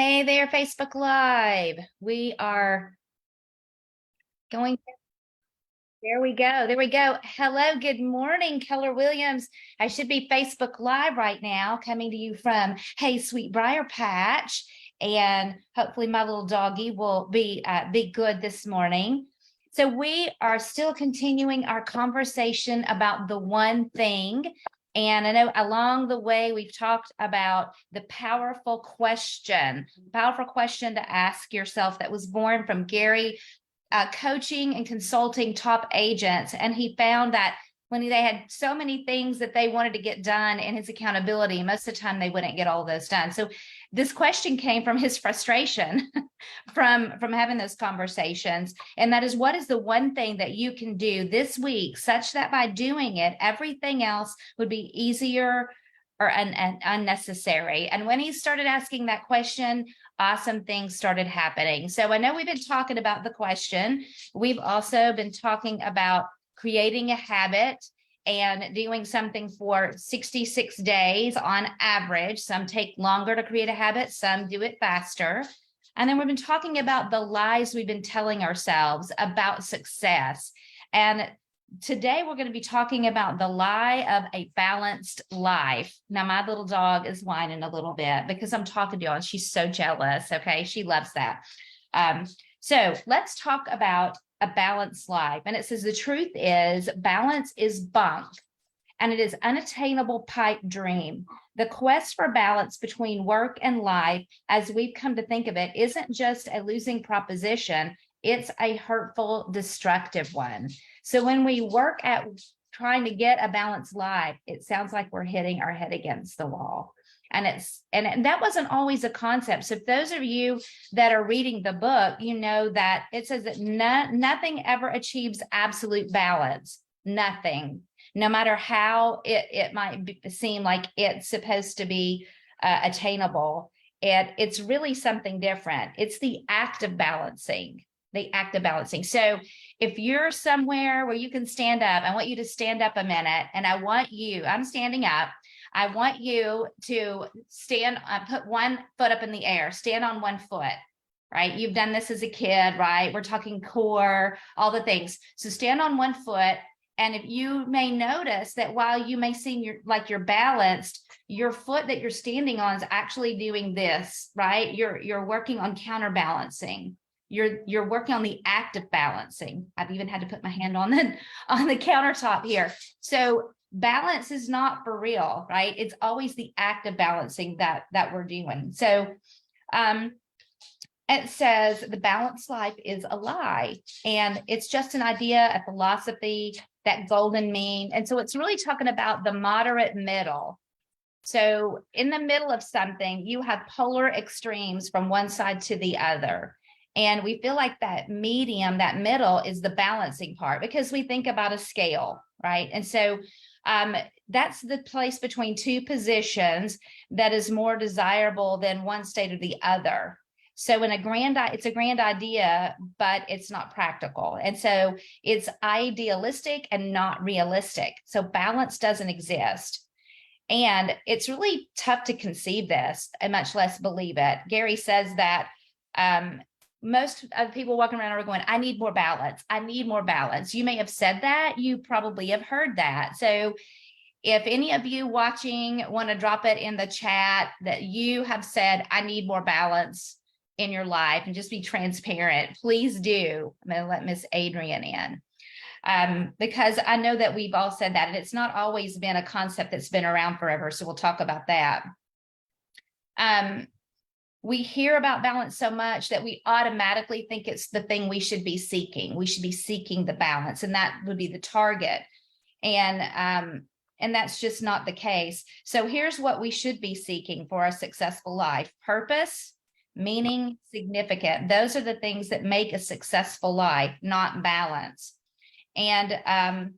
Hey there, Facebook Live. We are going. There we go. There we go. Hello, good morning, Keller Williams. I should be Facebook Live right now, coming to you from Hey Sweet Briar Patch, and hopefully my little doggy will be good this morning. So we are still continuing our conversation about the one thing. And I know along the way, we've talked about the powerful question to ask yourself that was born from Gary coaching and consulting top agents. And he found that when they had so many things that they wanted to get done in his accountability, most of the time they wouldn't get all those done. So this question came from his frustration from having those conversations. And that is, what is the one thing that you can do this week such that by doing it, everything else would be easier or unnecessary? And when he started asking that question, awesome things started happening. So I know we've been talking about the question. We've also been talking about creating a habit and doing something for 66 days on average. Some take longer to create a habit, some do it faster. And then we've been talking about the lies we've been telling ourselves about success. And today we're going to be talking about the lie of a balanced life. Now, my little dog is whining a little bit because I'm talking to y'all. She's so jealous. Okay. She loves that. So let's talk about a balanced life. And it says, the truth is balance is bunk and it is unattainable pipe dream. The quest for balance between work and life, as we've come to think of it, isn't just a losing proposition. It's a hurtful, destructive one. So when we work at trying to get a balanced life, it sounds like we're hitting our head against the wall. And that wasn't always a concept. So if those of you that are reading the book, you know that it says that nothing ever achieves absolute balance. Nothing, no matter how it might seem like it's supposed to be attainable. It's really something different. It's the act of balancing. So if you're somewhere where you can stand up, I want you to stand up a minute, and I'm standing up. I want you to stand, put one foot up in the air, stand on one foot, right? You've done this as a kid, right? We're talking core, all the things. So stand on one foot. And if you may notice that while you may seem like you're balanced, your foot that you're standing on is actually doing this, right? You're working on counterbalancing. You're working on the act of balancing. I've even had to put my hand on the countertop here. So balance is not for real, right? It's always the act of balancing that we're doing. So it says the balanced life is a lie, and it's just an idea, a philosophy, that golden mean. And so it's really talking about the moderate middle. So in the middle of something, you have polar extremes from one side to the other. And we feel like that medium, that middle, is the balancing part because we think about a scale, right? And so that's the place between two positions that is more desirable than one state or the other. So it's a grand idea, but it's not practical. And so it's idealistic and not realistic. So balance doesn't exist. And it's really tough to conceive this and much less believe it. Gary says that most of the people walking around are going, I need more balance. I need more balance. You may have said that. You probably have heard that. So if any of you watching want to drop it in the chat that you have said, I need more balance in your life, and just be transparent, please do. I'm going to let Miss Adrian in because I know that we've all said that, and it's not always been a concept that's been around forever. So we'll talk about that. We hear about balance so much that we automatically think it's the thing we should be seeking. We should be seeking the balance, and that would be the target. And that's just not the case. So here's what we should be seeking for a successful life: purpose, meaning, significant. Those are the things that make a successful life, not balance. And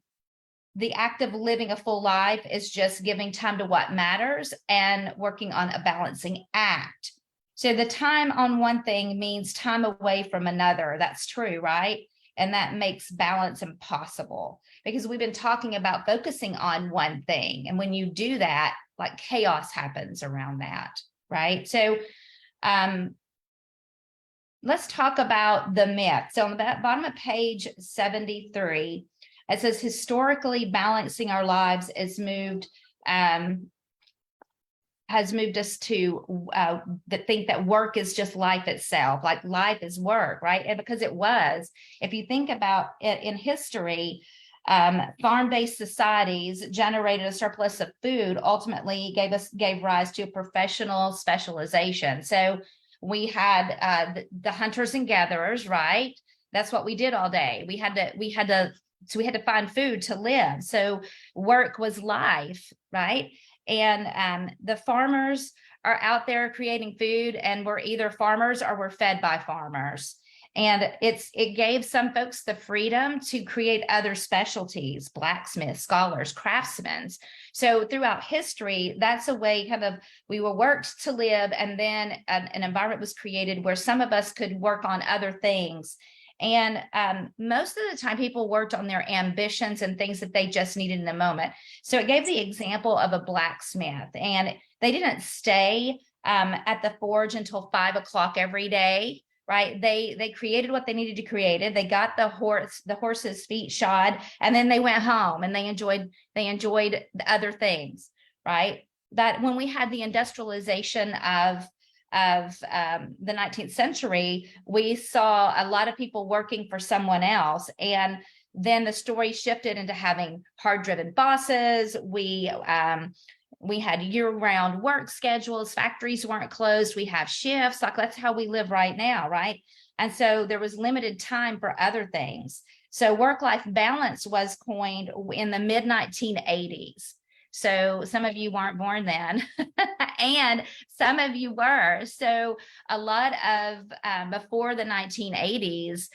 the act of living a full life is just giving time to what matters and working on a balancing act. So the time on one thing means time away from another. That's true, right? And that makes balance impossible because we've been talking about focusing on one thing. And when you do that, like chaos happens around that, right? So let's talk about the myth. So on the bottom of page 73, it says historically balancing our lives has moved us to think that work is just life itself, like life is work, right? And because it was, if you think about it in history, farm-based societies generated a surplus of food, ultimately gave rise to a professional specialization. So we had the hunters and gatherers, right? That's what we did all day. We had to find food to live. So work was life, right? And the farmers are out there creating food, and we're either farmers or we're fed by farmers. And it gave some folks the freedom to create other specialties, blacksmiths, scholars, craftsmen. So throughout history, that's a way we were worked to live, and then an environment was created where some of us could work on other things. And most of the time people worked on their ambitions and things that they just needed in the moment. So it gave the example of a blacksmith, and they didn't stay at the forge until 5 o'clock every day, right? They created what they needed to create. They got the horse's feet shod, and then they went home and they enjoyed the other things, right? That when we had the industrialization of the 19th century, we saw a lot of people working for someone else. And then the story shifted into having hard-driven bosses. We had year-round work schedules. Factories weren't closed. We have shifts. Like that's how we live right now, right? And so there was limited time for other things. So work-life balance was coined in the mid-1980s. So some of you weren't born then, and some of you were. So a lot of before the 1980s,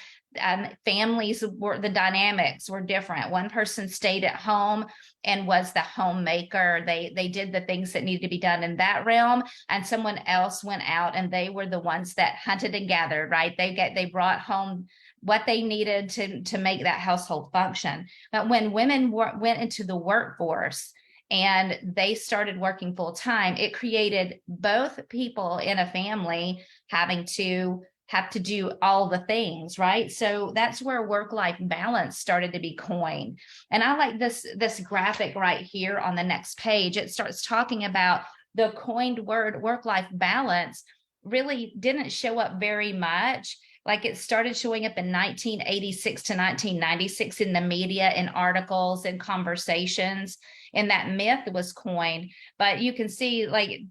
families the dynamics were different. One person stayed at home and was the homemaker. They did the things that needed to be done in that realm, and someone else went out and they were the ones that hunted and gathered, right? They brought home what they needed to make that household function. But when women went into the workforce and they started working full time, it created both people in a family having to have to do all the things, right? So that's where work-life balance started to be coined. And I like this graphic right here on the next page. It starts talking about the coined word work-life balance really didn't show up very much. Like it started showing up in 1986 to 1996 in the media, in articles and conversations, and that myth was coined. But you can see like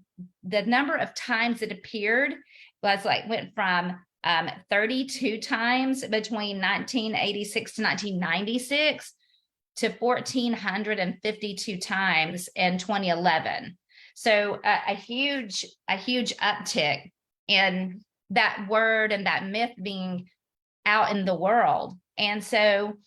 the number of times it appeared went from 32 times between 1986 to 1996 to 1,452 times in 2011. So a huge uptick in that word and that myth being out in the world. And so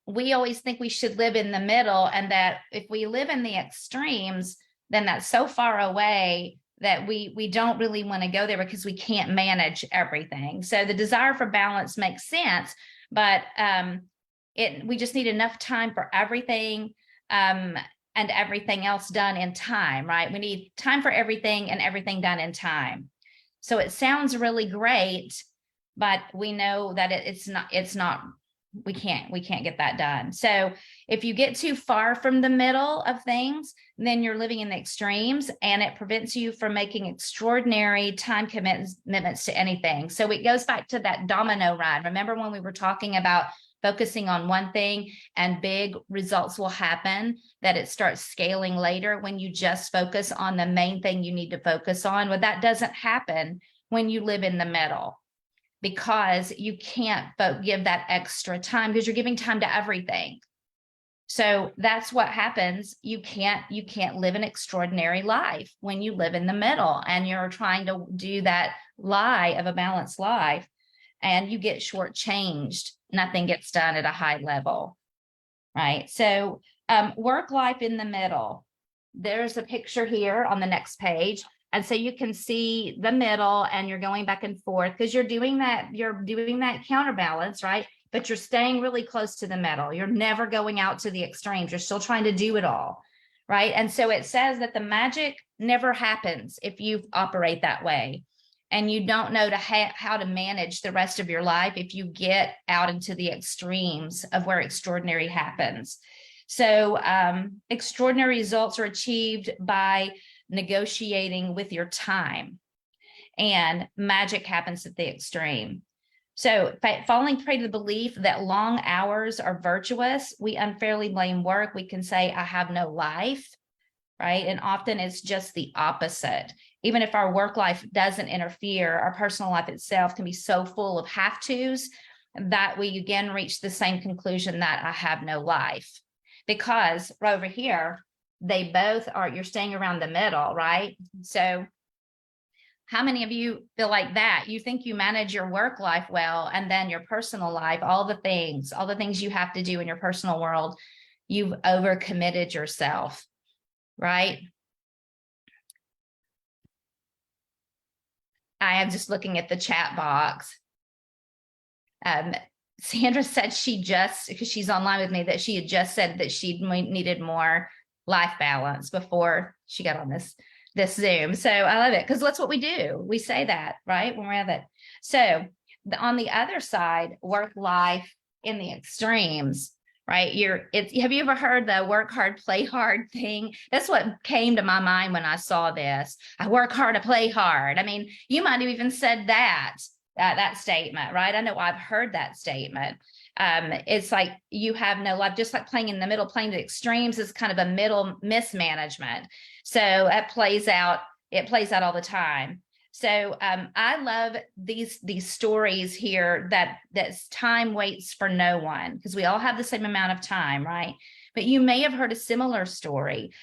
we always think we should live in the middle, and that if we live in the extremes, then that's so far away that we don't really want to go there because we can't manage everything. So the desire for balance makes sense, but we just need enough time for everything and everything else done in time, right? We need time for everything and everything done in time. So it sounds really great, but we know that it's not, we can't get that done. So if you get too far from the middle of things, then you're living in the extremes, and it prevents you from making extraordinary time commitments to anything. So it goes back to that domino run. Remember when we were talking about focusing on one thing and big results will happen, that it starts scaling later when you just focus on the main thing you need to focus on? Well, that doesn't happen when you live in the middle, because you can't give that extra time because you're giving time to everything. So that's what happens. You can't live an extraordinary life when you live in the middle and you're trying to do that lie of a balanced life, and you get shortchanged. Nothing gets done at a high level, right? So work life in the middle. There's a picture here on the next page. And so you can see the middle, and you're going back and forth because you're doing that counterbalance, right? But you're staying really close to the middle. You're never going out to the extremes. You're still trying to do it all, right? And so it says that the magic never happens if you operate that way. and you don't know how to manage the rest of your life if you get out into the extremes of where extraordinary happens. So extraordinary results are achieved by negotiating with your time, and magic happens at the extreme. So falling prey to the belief that long hours are virtuous, we unfairly blame work. We can say, I have no life, right? And often it's just the opposite. Even if our work life doesn't interfere, our personal life itself can be so full of have tos that we again reach the same conclusion that I have no life. Because right over here, they both are, you're staying around the middle, right? So how many of you feel like that? You think you manage your work life well, and then your personal life, all the things you have to do in your personal world, you've overcommitted yourself, right? I am just looking at the chat box. Sandra said because she's online with me, that she had just said that she needed more life balance before she got on this Zoom. So I love it, because that's what we do. We say that, right, when we're at it. So on the other side, work life in the extremes, right? Have you ever heard the work hard, play hard thing? That's what came to my mind when I saw this. I work hard, I play hard. I mean, you might have even said that statement, right? I know I've heard that statement. It's like you have no life, just like playing in the middle, playing the extremes is kind of a middle mismanagement. So it plays out all the time. So I love these stories here that time waits for no one, because we all have the same amount of time, right? But you may have heard a similar story.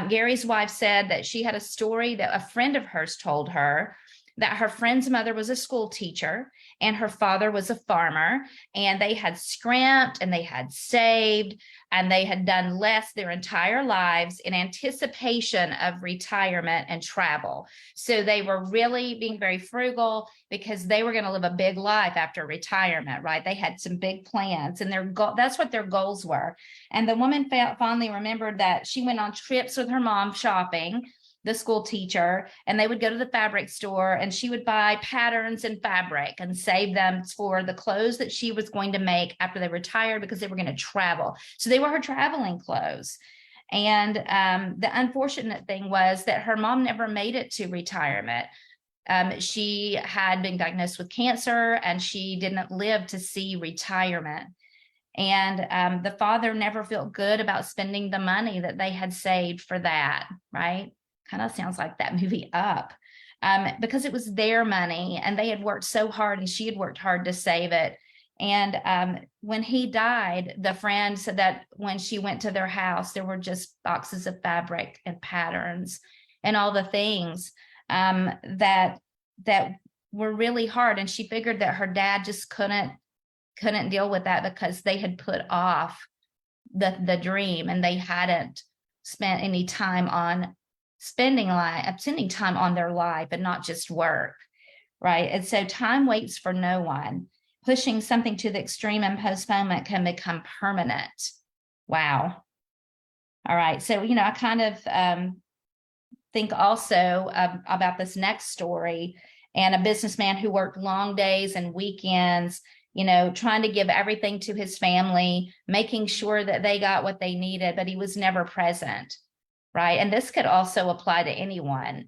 Gary's wife said that she had a story that a friend of hers told her, that her friend's mother was a school teacher and her father was a farmer, and they had scrimped and they had saved and they had done less their entire lives in anticipation of retirement and travel. So they were really being very frugal because they were going to live a big life after retirement, right? They had some big plans, and that's what their goals were. And the woman fondly remembered that she went on trips with her mom shopping, the school teacher, and they would go to the fabric store, and she would buy patterns and fabric and save them for the clothes that she was going to make after they retired, because they were going to travel. So they were her traveling clothes. And the unfortunate thing was that her mom never made it to retirement. She had been diagnosed with cancer, and she didn't live to see retirement. And the father never felt good about spending the money that they had saved for that, right? Kind of sounds like that movie Up, because it was their money and they had worked so hard, and she had worked hard to save it. And when he died, the friend said that when she went to their house, there were just boxes of fabric and patterns and all the things that were really hard. And she figured that her dad just couldn't deal with that, because they had put off the dream, and they hadn't spent any time on spending time on their life and not just work, right? And so time waits for no one. Pushing something to the extreme and postponement can become permanent. Wow. All right. So, I kind of think also about this next story, and a businessman who worked long days and weekends, trying to give everything to his family, making sure that they got what they needed, but he was never present. Right. And this could also apply to anyone,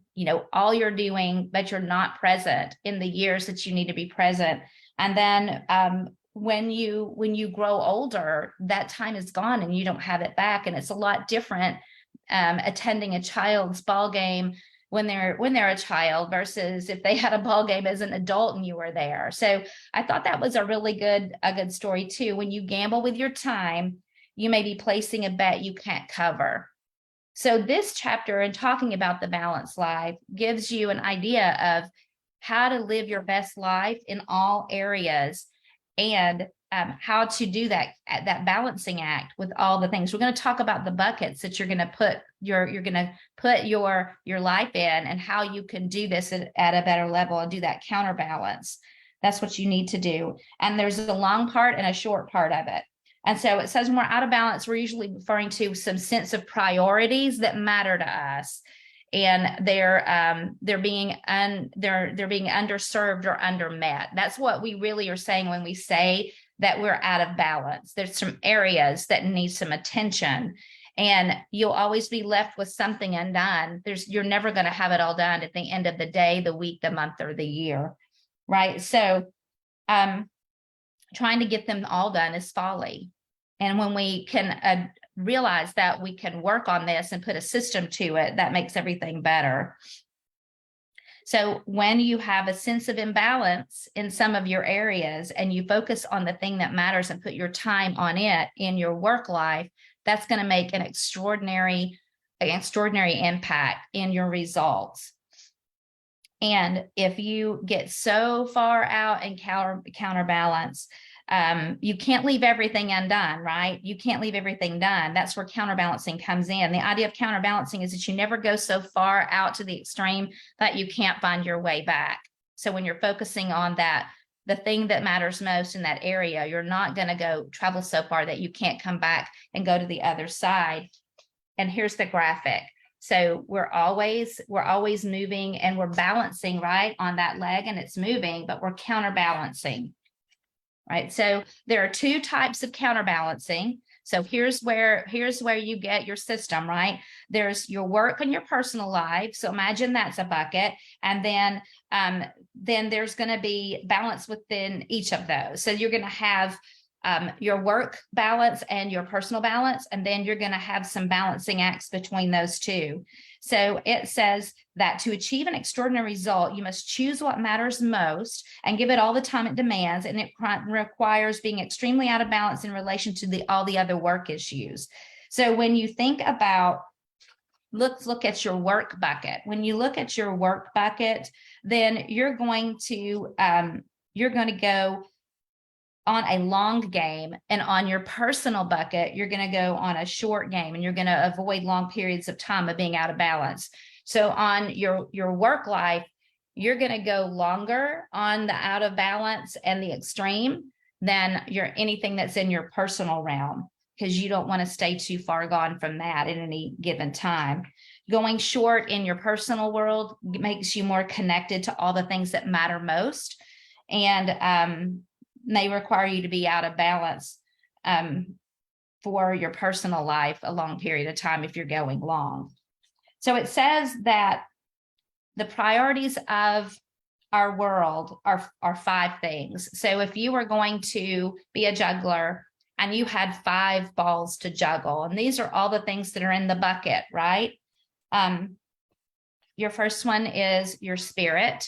all you're doing, but you're not present in the years that you need to be present. And then when you grow older, that time is gone and you don't have it back. And it's a lot different attending a child's ball game when they're a child versus if they had a ball game as an adult and you were there. So I thought that was a good story too. When you gamble with your time, you may be placing a bet you can't cover. So this chapter, in talking about the balanced life, gives you an idea of how to live your best life in all areas, and how to do that balancing act with all the things. We're going to talk about the buckets that you're going to put your life in, and how you can do this at a better level and do that counterbalance. That's what you need to do. And there's a long part and a short part of it. And so it says when we're out of balance, we're usually referring to some sense of priorities that matter to us. and they're being underserved or undermet. That's what we really are saying when we say that we're out of balance. There's some areas that need some attention, and you'll always be left with something undone. You're never going to have it all done at the end of the day, the week, the month, or the year, right? So trying to get them all done is folly. And when we can realize that we can work on this and put a system to it, that makes everything better. So when you have a sense of imbalance in some of your areas and you focus on the thing that matters and put your time on it in your work life, that's going to make an extraordinary impact in your results. And if you get so far out and counterbalance, you can't leave everything undone, right? You can't leave everything done. That's where counterbalancing comes in. The idea of counterbalancing is that you never go so far out to the extreme that you can't find your way back. So when you're focusing on the thing that matters most in that area, you're not going to go travel so far that you can't come back and go to the other side. And here's the graphic. So we're always moving and we're balancing right on that leg, and it's moving, but we're counterbalancing. Right. So there are two types of counterbalancing. So here's where you get your system, right? There's your work and your personal life. So imagine that's a bucket. And then there's going to be balance within each of those. So you're going to have your work balance and your personal balance, and then you're going to have some balancing acts between those two. So it says that to achieve an extraordinary result, you must choose what matters most and give it all the time it demands, and it requires being extremely out of balance in relation to all the other work issues. So when you think about, let's look at your work bucket. When you look at your work bucket, then you're going to go on a long game, and on your personal bucket, you're going to go on a short game, and you're going to avoid long periods of time of being out of balance. So on your work life, you're going to go longer on the out of balance and the extreme than anything that's in your personal realm, because you don't want to stay too far gone from that at any given time. Going short in your personal world makes you more connected to all the things that matter most, and may require you to be out of balance for your personal life a long period of time if you're going long. So it says that the priorities of our world are 5 things. So if you were going to be a juggler and you had 5 balls to juggle, and these are all the things that are in the bucket, right? Your first one is your spirit.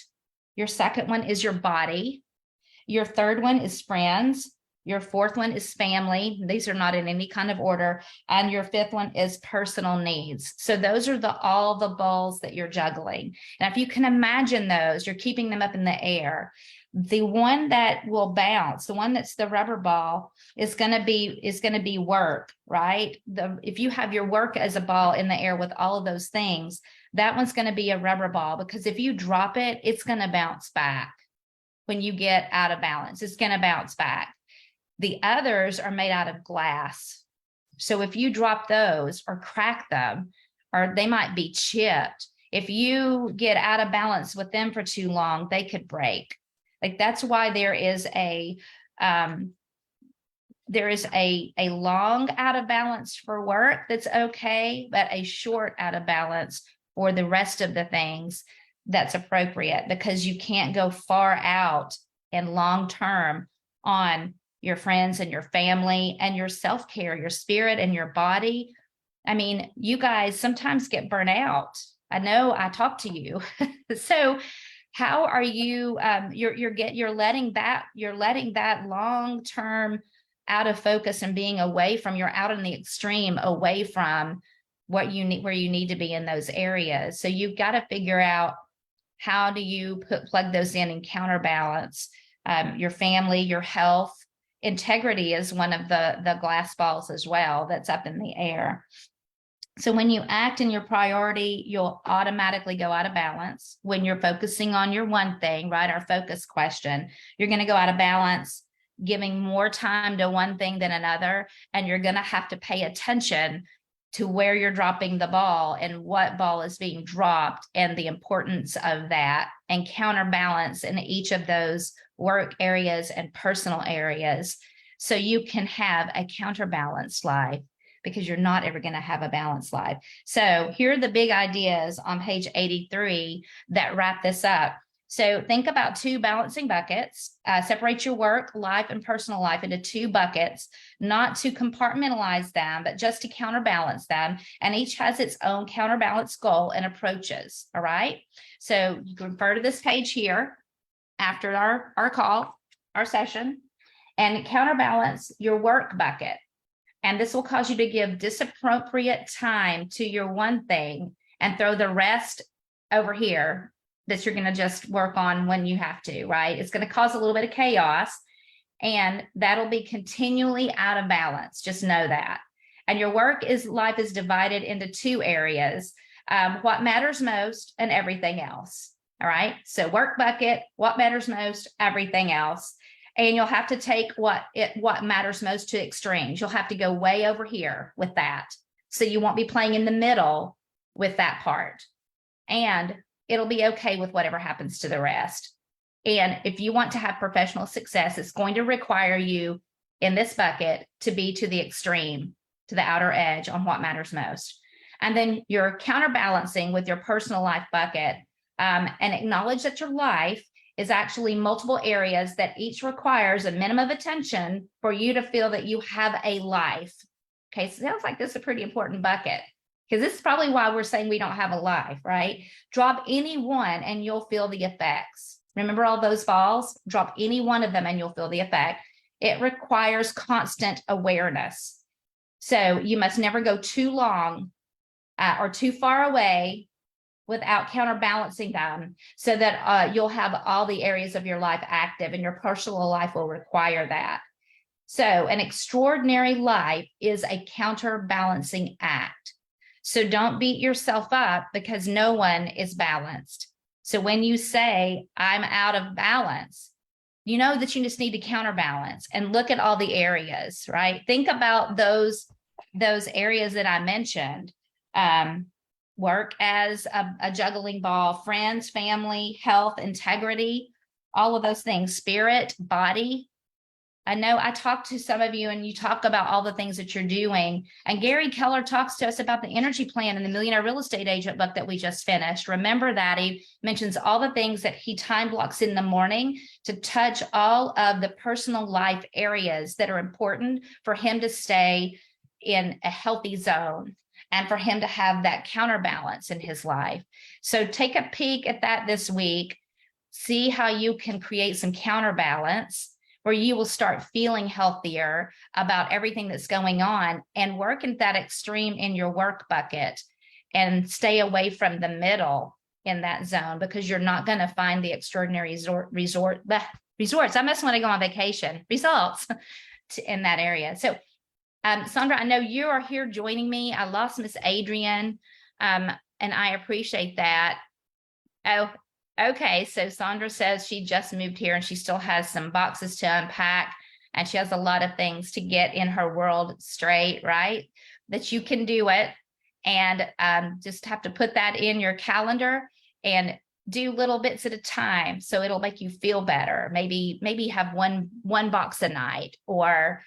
Your second one is your body. Your third one is friends. Your fourth one is family. These are not in any kind of order. And your fifth one is personal needs. So those are all the balls that you're juggling. And if you can imagine those, you're keeping them up in the air. The one that will bounce, the one that's the rubber ball, is going to be work, right? If you have your work as a ball in the air with all of those things, that one's going to be a rubber ball, because if you drop it, it's going to bounce back. When you get out of balance, it's going to bounce back. The others are made out of glass. So if you drop those or crack them, or they might be chipped, if you get out of balance with them for too long, they could break. Like, that's why there is a long out of balance for work that's okay, but a short out of balance for the rest of the things that's appropriate, because you can't go far out and long term on your friends and your family and your self-care, your spirit and your body. I mean, you guys sometimes get burnt out. I know, I talk to you. So how are you, you're letting that long-term out of focus and being away from, you're out in the extreme, away from what you need, where you need to be in those areas. So you've got to figure out, how do you plug those in and counterbalance your family, your health? Integrity is one of the glass balls as well that's up in the air. So when you act in your priority, you'll automatically go out of balance. When you're focusing on your one thing, right, our focus question, you're going to go out of balance, giving more time to one thing than another, and you're going to have to pay attention to where you're dropping the ball and what ball is being dropped and the importance of that, and counterbalance in each of those work areas and personal areas, so you can have a counterbalanced life, because you're not ever going to have a balanced life. So here are the big ideas on page 83 that wrap this up. So think about two balancing buckets. Separate your work, life, and personal life into two buckets, not to compartmentalize them, but just to counterbalance them. And each has its own counterbalance goal and approaches. All right. So you can refer to this page here after our call, our session, and counterbalance your work bucket. And this will cause you to give disappropriate time to your one thing and throw the rest over here that you're going to just work on when you have to, right? It's going to cause a little bit of chaos, and that'll be continually out of balance. Just know that. And your life is divided into two areas, what matters most and everything else. All right. So work bucket, what matters most, everything else. And you'll have to take what matters most to extremes. You'll have to go way over here with that. So you won't be playing in the middle with that part. And it'll be okay with whatever happens to the rest. And if you want to have professional success, it's going to require you in this bucket to be to the extreme, to the outer edge on what matters most. And then you're counterbalancing with your personal life bucket, and acknowledge that your life is actually multiple areas that each requires a minimum of attention for you to feel that you have a life. Okay, so it sounds like this is a pretty important bucket, because this is probably why we're saying we don't have a life, right? Drop any one and you'll feel the effects. Remember all those balls? Drop any one of them and you'll feel the effect. It requires constant awareness. So you must never go too long or too far away without counterbalancing them, so that you'll have all the areas of your life active, and your personal life will require that. So an extraordinary life is a counterbalancing act. So don't beat yourself up because no one is balanced. So when you say, I'm out of balance, you know that you just need to counterbalance and look at all the areas, right? Think about those areas that I mentioned. Work as a juggling ball, friends, family, health, integrity, all of those things, spirit, body. I know I talked to some of you and you talk about all the things that you're doing. And Gary Keller talks to us about the energy plan in the Millionaire Real Estate Agent book that we just finished. Remember that he mentions all the things that he time blocks in the morning to touch all of the personal life areas that are important for him to stay in a healthy zone, and for him to have that counterbalance in his life. So take a peek at that this week. See how you can create some counterbalance where you will start feeling healthier about everything that's going on, and work in that extreme in your work bucket and stay away from the middle in that zone, because you're not going to find the extraordinary resorts. I must want to go on vacation results in that area. So Sandra, I know you are here joining me. I lost Miss Adrian, and I appreciate that. Oh, okay. So Sandra says she just moved here and she still has some boxes to unpack, and she has a lot of things to get in her world straight, right? That you can do it, and just have to put that in your calendar and do little bits at a time, so it'll make you feel better. Maybe have one box a night, or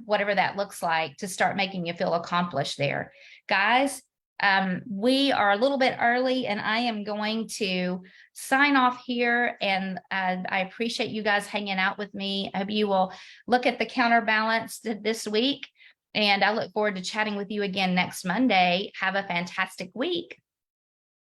whatever that looks like, to start making you feel accomplished there. Guys, we are a little bit early, and I am going to sign off here, and I appreciate you guys hanging out with me. I hope you will look at the counterbalance this week, and I look forward to chatting with you again next Monday. Have a fantastic week.